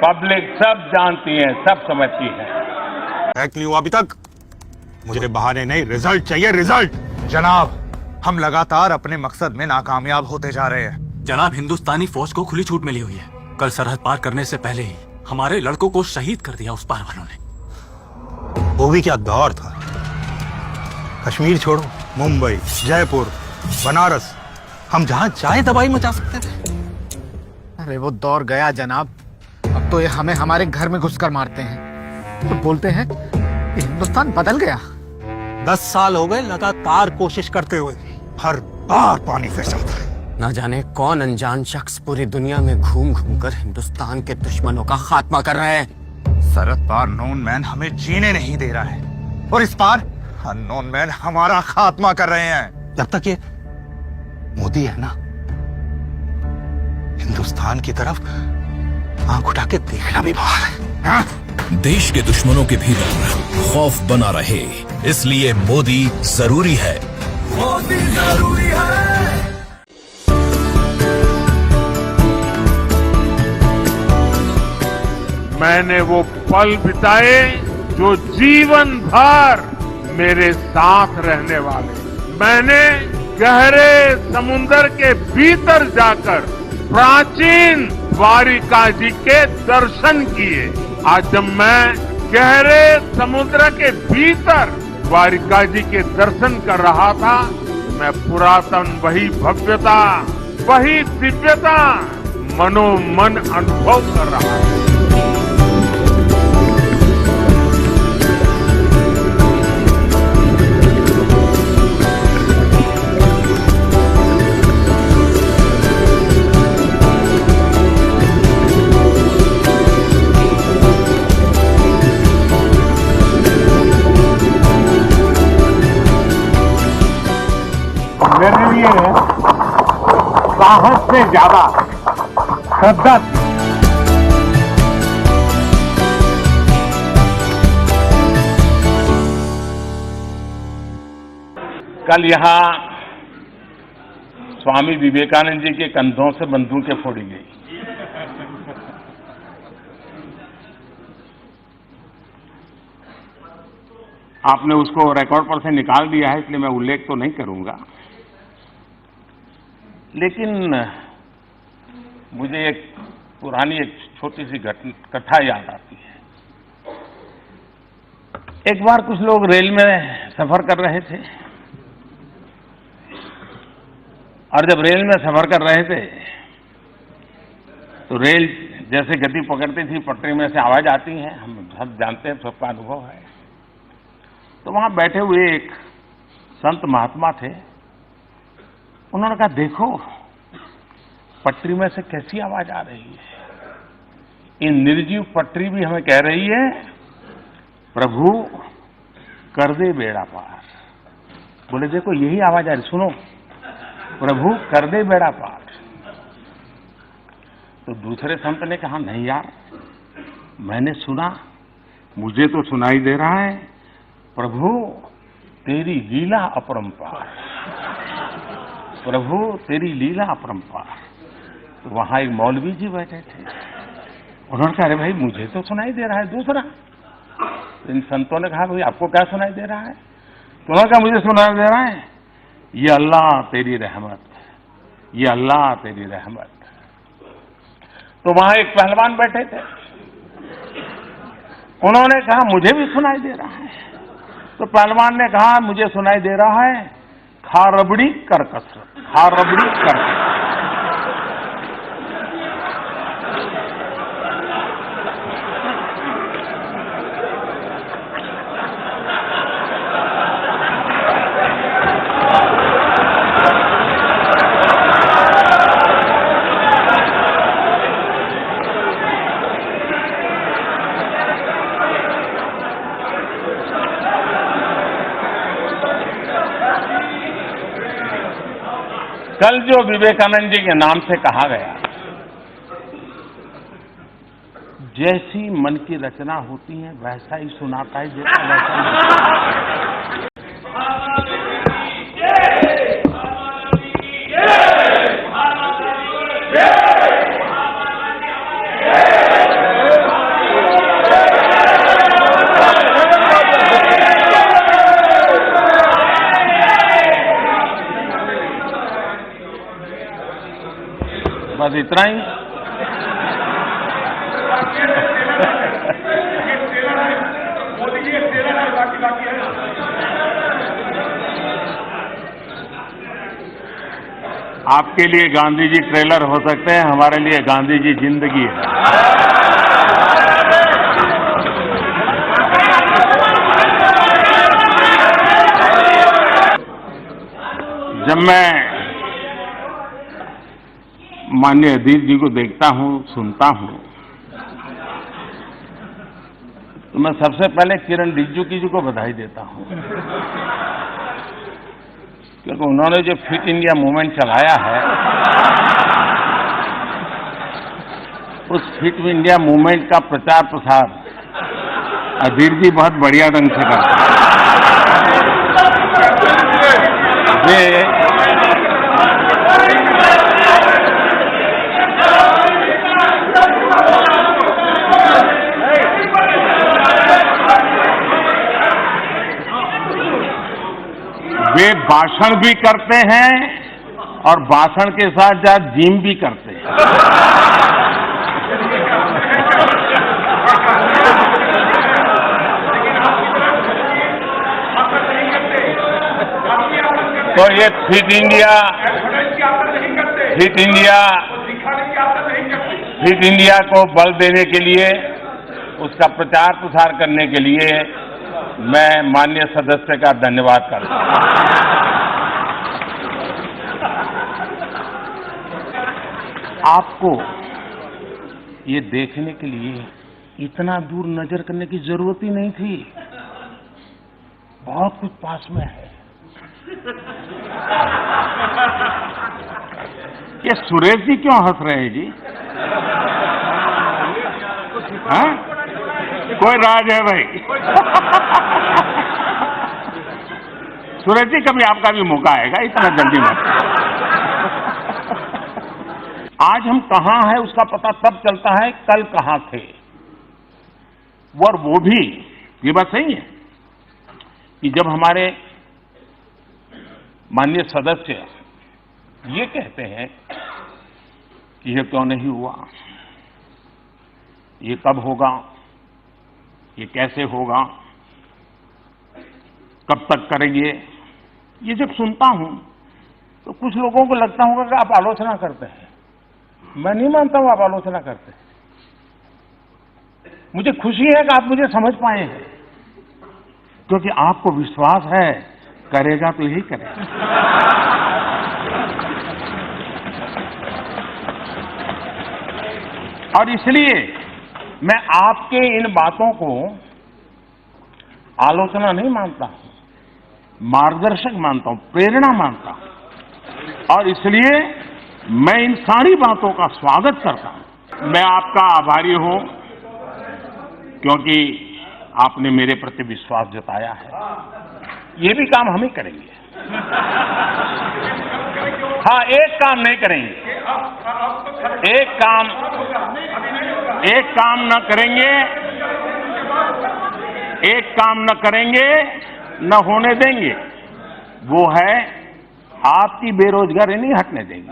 Public सब जानती है, सब समझती है। हैक नहीं हुआ अभी तक। मुझे बहाने नहीं, रिजल्ट चाहिए, रिजल्ट। जनाब, हम लगातार अपने मकसद में नाकामयाब होते जा रहे हैं। जनाब, हिंदुस्तानी फौज को खुली छूट मिली हुई है। कल सरहद पार करने से पहले ही हमारे लड़कों को शहीद कर दिया उस पार वालों ने। वो भी क्या दौर था। कश्मीर छोड़ो, मुंबई, जयपुर, बनारस, हम जहां चाहे तबाही मचा सकते थे। अरे वो दौर गया जनाब। अब तो ये हमें हमारे घर में घुसकर मारते हैं तो बोलते हैं कि हिंदुस्तान बदल गया। 10 साल हो गए लगातार कोशिश करते हुए, हर बार पानी फिर जाता है। ना जाने कौन अनजान शख्स पूरी दुनिया में घूम घूम कर हिंदुस्तान के दुश्मनों का खात्मा कर रहे हैं। सरहद पार नोन मैन हमें जीने नहीं दे रहा है और इस पार अननोन मैन हमारा खात्मा कर रहे हैं। जब तक ये मोदी है ना, हिंदुस्तान की तरफ आंख उठा के देखना भी बाहर है। हाँ? देश के दुश्मनों के भीतर खौफ बना रहे, इसलिए मोदी जरूरी है। मोदी जरूरी है। मैंने वो पल बिताए जो जीवन भर मेरे साथ रहने वाले। मैंने गहरे समुद्र के भीतर जाकर प्राचीन द्वारिका जी के दर्शन किए। आज जब मैं गहरे समुद्र के भीतर द्वारिका जी के दर्शन कर रहा था, मैं पुरातन वही भव्यता, वही दिव्यता मनोमन अनुभव कर रहा था। मेरे लिए साहस से ज्यादा श्रद्धा थी। कल यहाँ स्वामी विवेकानंद जी के कंधों से बंदूकें फोड़ी गई। आपने उसको रिकॉर्ड पर से निकाल दिया है, इसलिए मैं उल्लेख तो नहीं करूंगा, लेकिन मुझे एक पुरानी एक छोटी सी कथा याद आती है। एक बार कुछ लोग रेल में सफर कर रहे थे और जब रेल में सफर कर रहे थे तो रेल जैसे गति पकड़ती थी, पटरी में से आवाज आती है, हम सब जानते हैं, सबका अनुभव है। तो वहां बैठे हुए एक संत महात्मा थे। उन्होंने कहा, देखो पटरी में से कैसी आवाज आ रही है। ये निर्जीव पटरी भी हमें कह रही है, प्रभु कर दे बेड़ा पार। बोले देखो यही आवाज आ रही, सुनो, प्रभु कर दे बेड़ा पार। तो दूसरे संत ने कहा, नहीं यार, मैंने सुना, मुझे तो सुनाई दे रहा है, प्रभु तेरी लीला अपरंपार, प्रभु तेरी लीला अपरंपार। तो वहां एक मौलवी जी बैठे थे। उन्होंने कहा, अरे भाई मुझे तो सुनाई दे रहा है दूसरा। इन संतों ने कहा, भाई आपको क्या सुनाई दे रहा है? तो उन्होंने कहा, मुझे सुनाई दे रहा है, ये अल्लाह तेरी रहमत, ये अल्लाह तेरी रहमत। तो वहां एक पहलवान बैठे थे। उन्होंने कहा, मुझे भी सुनाई दे रहा है। तो पहलवान ने कहा, मुझे सुनाई दे रहा है, खा रबड़ी कर कसरत, खा रबड़ी कर कसरत। कल जो विवेकानंद जी के नाम से कहा गया, जैसी मन की रचना होती है वैसा ही सुनाता है, जैसा वैसा बस इतना ही। आपके लिए गांधी जी ट्रेलर हो सकते हैं, हमारे लिए गांधी जी जिंदगी है। जब मैं माननीय अधीर जी को देखता हूं, सुनता हूं, तो मैं सबसे पहले किरण रिजिजू जी को बधाई देता हूं, क्योंकि उन्होंने जो फिट इंडिया मूवमेंट चलाया है, उस फिट इंडिया मूवमेंट का प्रचार प्रसार अधीर जी बहुत बढ़िया ढंग से करते हैं। वे भाषण भी करते हैं और भाषण के साथ साथ जिम भी करते हैं। तो ये फिट इंडिया को बल देने के लिए, उसका प्रचार प्रसार करने के लिए मैं माननीय सदस्य का धन्यवाद करता हूं। आपको ये देखने के लिए इतना दूर नजर करने की जरूरत ही नहीं थी, बहुत कुछ पास में है। ये सुरेश जी क्यों हंस रहे हैं जी? हाँ? कोई राज है भाई? सुरेश जी, कभी आपका भी मौका आएगा, इतना जल्दी मत। आज हम कहां हैं उसका पता तब चलता है कल कहां थे। और वो भी, ये बात सही है कि जब हमारे माननीय सदस्य ये कहते हैं कि ये क्यों नहीं हुआ, ये कब होगा, ये कैसे होगा, कब तक करेंगे, ये जब सुनता हूं तो कुछ लोगों को लगता होगा कि आप आलोचना करते हैं। मैं नहीं मानता हूं आप आलोचना करते हैं। मुझे खुशी है कि आप मुझे समझ पाए हैं, क्योंकि आपको विश्वास है करेगा तो यही करेगा। और इसलिए मैं आपके इन बातों को आलोचना नहीं मानता हूं, मार्गदर्शक मानता हूं, प्रेरणा मानता हूं। और इसलिए मैं इन सारी बातों का स्वागत करता हूं। मैं आपका आभारी हूं, क्योंकि आपने मेरे प्रति विश्वास जताया है। ये भी काम हम ही करेंगे। हाँ, एक काम नहीं करेंगे, एक काम न करेंगे, एक काम न करेंगे, न होने देंगे, वो है आपकी बेरोजगारी नहीं हटने देंगे।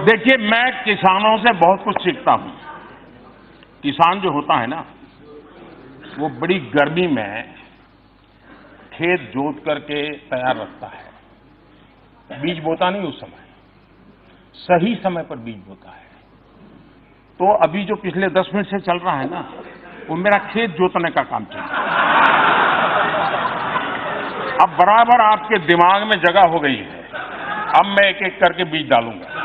देखिए, मैं किसानों से बहुत कुछ सीखता हूं। किसान जो होता है ना, वो बड़ी गर्मी में खेत जोत करके तैयार रखता है। बीज बोता नहीं उस समय, सही समय पर बीज बोता है। तो अभी जो पिछले 10 मिनट से चल रहा है ना, वो मेरा खेत जोतने का काम चल रहा है। अब बराबर आपके दिमाग में जगह हो गई है। अब मैं एक एक करके बीज डालूंगा।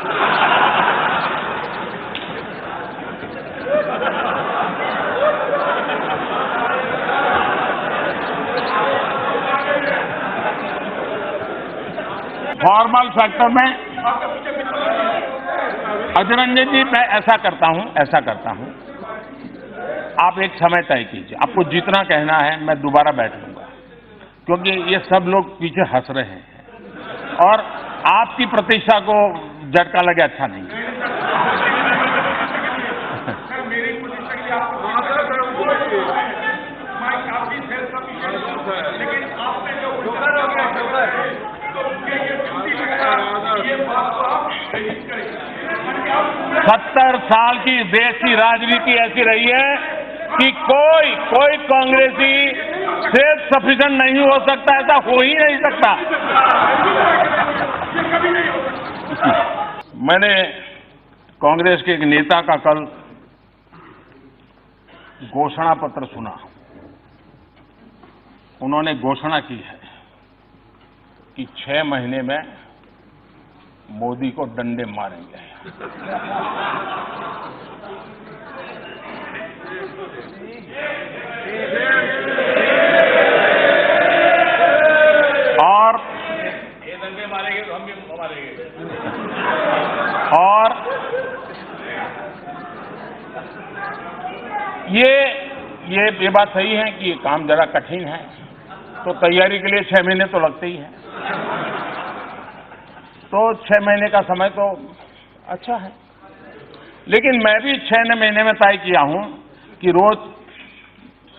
फॉर्मल सेक्टर में अजय रंजन जी, मैं ऐसा करता हूं, आप एक समय तय कीजिए। आपको जितना कहना है मैं दोबारा बैठ लूंगा, क्योंकि ये सब लोग पीछे हंस रहे हैं। और आपकी प्रतिष्ठा को झटका लगे अच्छा नहीं। सत्तर साल की देश की राजनीति ऐसी रही है कि कोई कांग्रेसी सेल्फ सफिशिएंट नहीं हो सकता, ऐसा हो ही नहीं सकता। मैंने कांग्रेस के एक नेता का कल घोषणा पत्र सुना। उन्होंने घोषणा की है कि 6 महीने में मोदी को डंडे मारेंगे। और ये डंडे मारेंगे तो हम भी मारेंगे। और ये बात सही है कि ये काम जरा कठिन है, तो तैयारी के लिए 6 महीने तो लगते ही हैं। तो 6 महीने का समय तो अच्छा है, लेकिन मैं भी 6 महीने में तय किया हूं कि रोज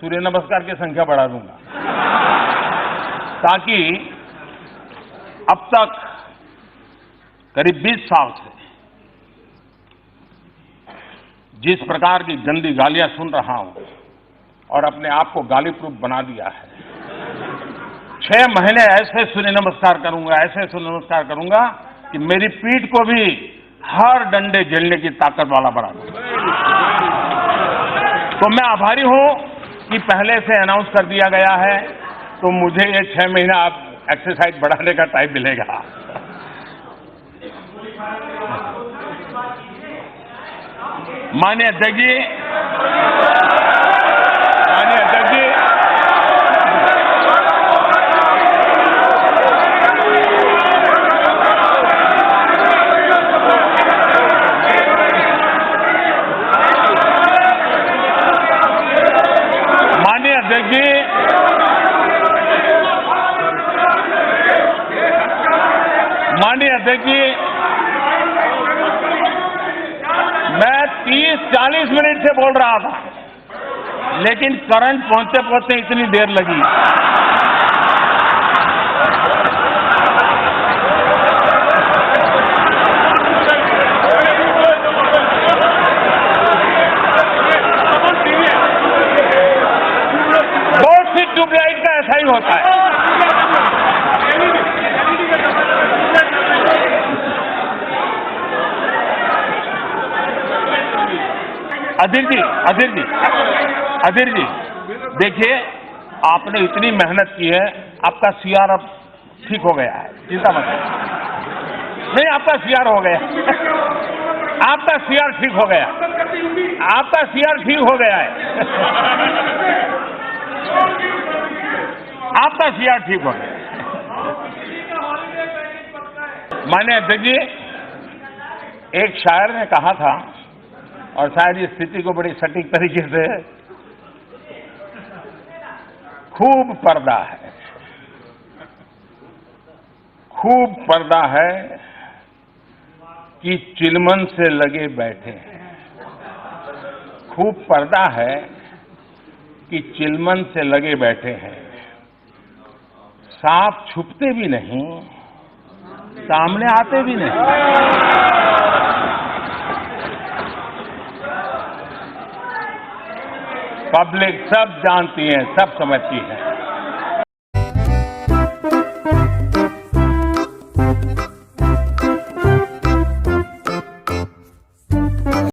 सूर्य नमस्कार की संख्या बढ़ा दूंगा, ताकि अब तक करीब 20 साल से जिस प्रकार की गंदी गालियां सुन रहा हूं और अपने आप को गाली प्रूफ बना दिया है, 6 महीने ऐसे सूर्य नमस्कार करूंगा कि मेरी पीठ को भी हर डंडे झेलने की ताकत वाला बना दूंगा। तो मैं आभारी हूं कि पहले से अनाउंस कर दिया गया है, तो मुझे ये 6 महीना आप एक्सरसाइज बढ़ाने का टाइम मिलेगा। माननीय अध्यक्ष जी, माननीय अध्यक्ष जी, मैं 30-40 मिनट से बोल रहा था, लेकिन करंट पहुंचते पहुंचते इतनी देर लगी। बहुत सी ट्यूबलाइट का ऐसा ही होता है। अधीर जी, देखिए, आपने इतनी मेहनत की है, आपका सीआर अब ठीक हो गया है, चिंता मत करिए। नहीं, आपका सीआर हो गया, आपका सीआर ठीक हो गया, आपका सीआर ठीक हो गया है, आपका सीआर ठीक हो गया। माननीय अध्यक्ष जी, एक शायर ने कहा था, और शायद इस स्थिति को बड़ी सटीक तरीके से, खूब पर्दा है कि चिलमन से लगे बैठे हैं। खूब पर्दा है कि चिलमन से लगे बैठे हैं, सांप छुपते भी नहीं, सामने आते भी नहीं। पब्लिक सब जानती है, सब समझती है।